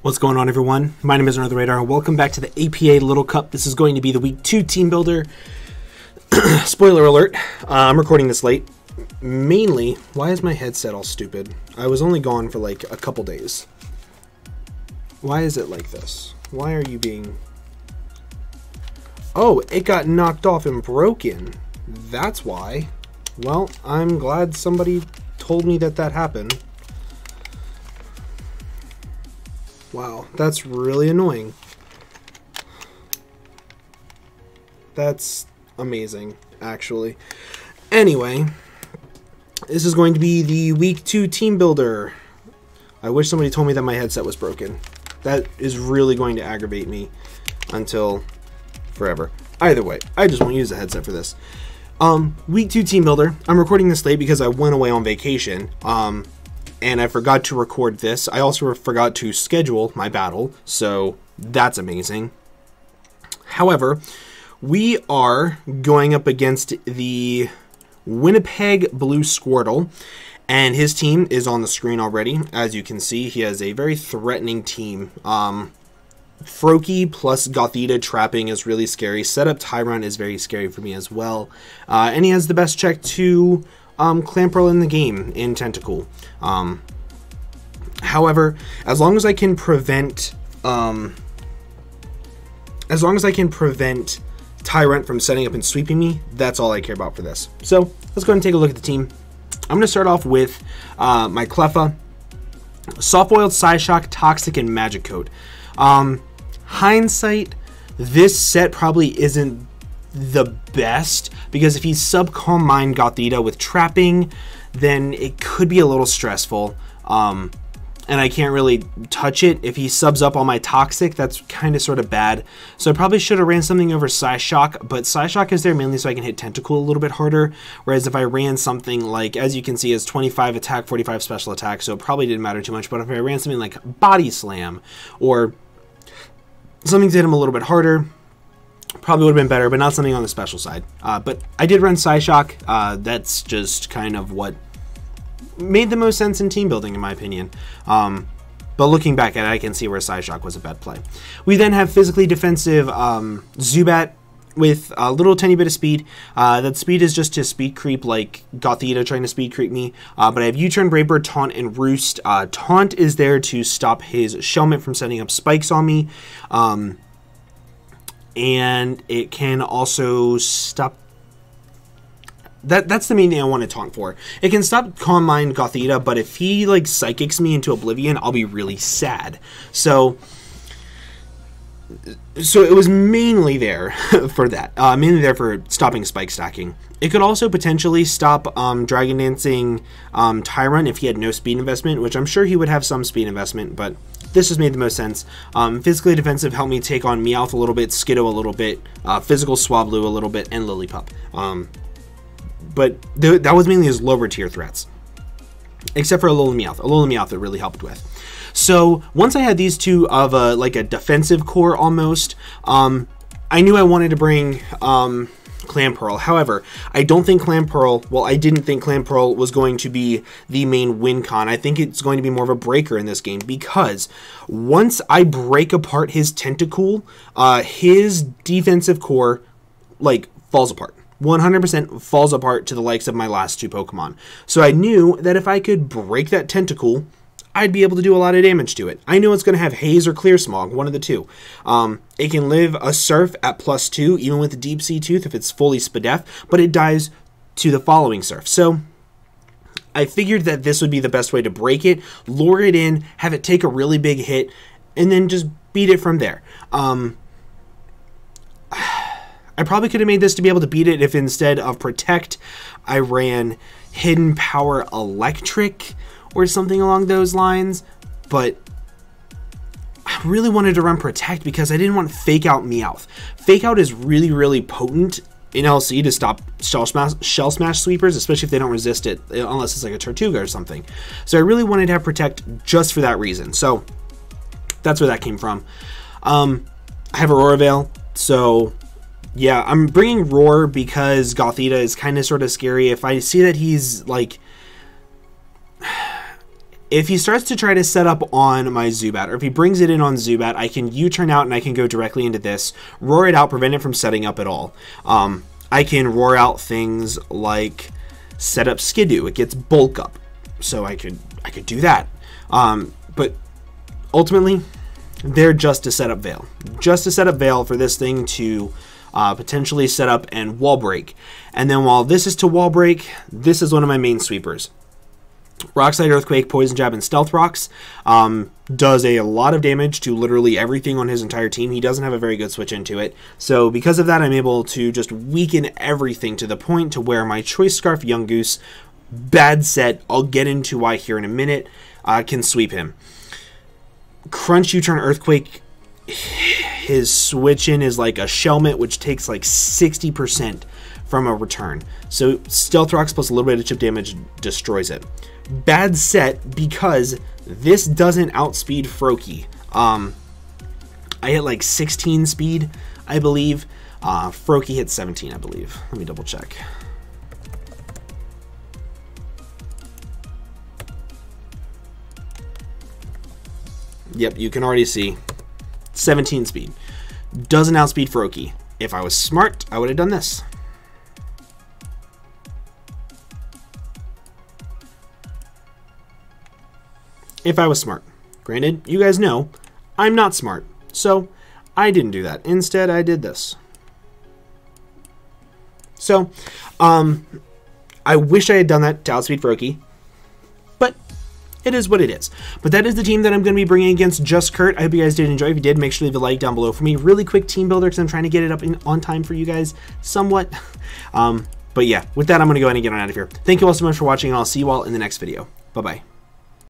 What's going on, everyone? My name is UnderTheRadar. Welcome back to the APA Little Cup. This is going to be the Week 2 Team Builder. Spoiler alert, I'm recording this late. Mainly, why is my headset all stupid? I was only gone for like a couple days. Why is it like this? Why are you being... Oh, it got knocked off and broken. That's why. Well, I'm glad somebody told me that that happened. Wow, that's really annoying. That's amazing, actually. Anyway, this is going to be the Week 2 Team Builder. I wish somebody told me that my headset was broken. That is really going to aggravate me until forever. Either way, I just won't use the headset for this. Week 2 Team Builder. I'm recording this late because I went away on vacation. And I forgot to record this. I also forgot to schedule my battle, so that's amazing. However, we are going up against the Winnipeg Blue Squirtle, and his team is on the screen already. As you can see, he has a very threatening team. Froakie plus Gothita trapping is really scary. Setup Tyron is very scary for me as well. And he has the best check to... Clamperl in the game in Tentacool. However, as long as I can prevent Tyrant from setting up and sweeping me, that's all I care about for this. So let's go ahead and take a look at the team. I'm going to start off with my Cleffa, Soft-Boiled, Psyshock, Toxic, and Magic Coat. Hindsight, this set probably isn't the best, because if he's sub-Calm Mind Gothita with trapping, then it could be a little stressful, and I can't really touch it. If he subs up on my Toxic, that's kind of sort of bad, so I probably should have ran something over Psyshock, but Psyshock is there mainly so I can hit Tentacool a little bit harder, whereas if I ran something like, as you can see, is 25 attack, 45 special attack, so it probably didn't matter too much, but if I ran something like Body Slam, or something to hit him a little bit harder, probably would have been better, but not something on the special side. But I did run Psyshock. That's just kind of what made the most sense in team building, in my opinion. But looking back at it, I can see where Psyshock was a bad play. We then have physically defensive Zubat with a little tiny bit of speed. That speed is just to speed creep, like Gothita trying to speed creep me. But I have U-Turn, Brave Bird, Taunt, and Roost. Taunt is there to stop his Shelmet from setting up spikes on me. And it can also stop... That's the main thing I want to taunt for. It can stop Calm Mind Gothita, but if he like Psychics me into Oblivion, I'll be really sad. So it was mainly there for that. Mainly there for stopping spike stacking. It could also potentially stop Dragon Dancing Tyrant if he had no speed investment, which I'm sure he would have some speed investment, but this just made the most sense. Physically defensive helped me take on Meowth a little bit, Skiddo a little bit, physical Swablu a little bit, and Lillipup. But that was mainly his lower tier threats, except for Alolan Meowth it really helped with. So once I had these two of like a defensive core almost, I knew I wanted to bring Clamperl. However, I didn't think Clamperl was going to be the main win con. I think it's going to be more of a breaker in this game, because once I break apart his Tentacool, his defensive core like falls apart. 100% falls apart to the likes of my last two Pokemon. So I knew that if I could break that Tentacool, I'd be able to do a lot of damage to it. I know it's going to have Haze or Clear Smog, one of the two. It can live a Surf at +2, even with the Deep Sea Tooth if it's fully Spadef, but it dies to the following Surf. So I figured that this would be the best way to break it, lure it in, have it take a really big hit, and then just beat it from there. I probably could have made this to be able to beat it if instead of Protect, I ran Hidden Power Electric or something along those lines, but I really wanted to run Protect because I didn't want Fake Out Meowth. Fake Out is really, really potent in LC to stop Shell Smash sweepers, especially if they don't resist it, unless it's like a Tortuga or something. So I really wanted to have Protect just for that reason. So that's where that came from. I have Aurora Veil, so... yeah, I'm bringing Roar because Gothita is kind of sort of scary. If I see that he's like If he starts to try to set up on my Zubat, or if he brings it in on Zubat, I can U-turn out and I can go directly into this, roar it out, prevent it from setting up at all. I can roar out things like set up Skidoo. It gets bulk up, so I could do that. But ultimately, they're just to set up Veil. Just to set up Veil for this thing to potentially set up and wall break. And then while this is to wall break, this is one of my main sweepers. Rock Slide, Earthquake, Poison Jab, and Stealth Rocks does a lot of damage to literally everything on his entire team. He doesn't have a very good switch into it. So because of that, I'm able to just weaken everything to the point to where my Choice Scarf, Young Goose, bad set, I'll get into why here in a minute, can sweep him. Crunch, U-turn, Earthquake, his switch in is like a Shelmet, which takes like 60% from a return. So Stealth Rocks plus a little bit of chip damage destroys it. Bad set because this doesn't outspeed Froakie. I hit like 16 speed, I believe. Froakie hit 17, I believe. Let me double check. Yep, you can already see 17 speed. Doesn't outspeed Froakie. If I was smart, I would have done this. If I was smart. Granted, you guys know I'm not smart, so I didn't do that. Instead, I did this. So, I wish I had done that to outspeed Froakie, but it is what it is. But that is the team that I'm going to be bringing against JustKurt. I hope you guys did enjoy. If you did, make sure to leave a like down below for me. Really quick team builder because I'm trying to get it up on time for you guys somewhat. But yeah, with that, I'm going to go ahead and get on out of here. Thank you all so much for watching, and I'll see you all in the next video. Bye-bye.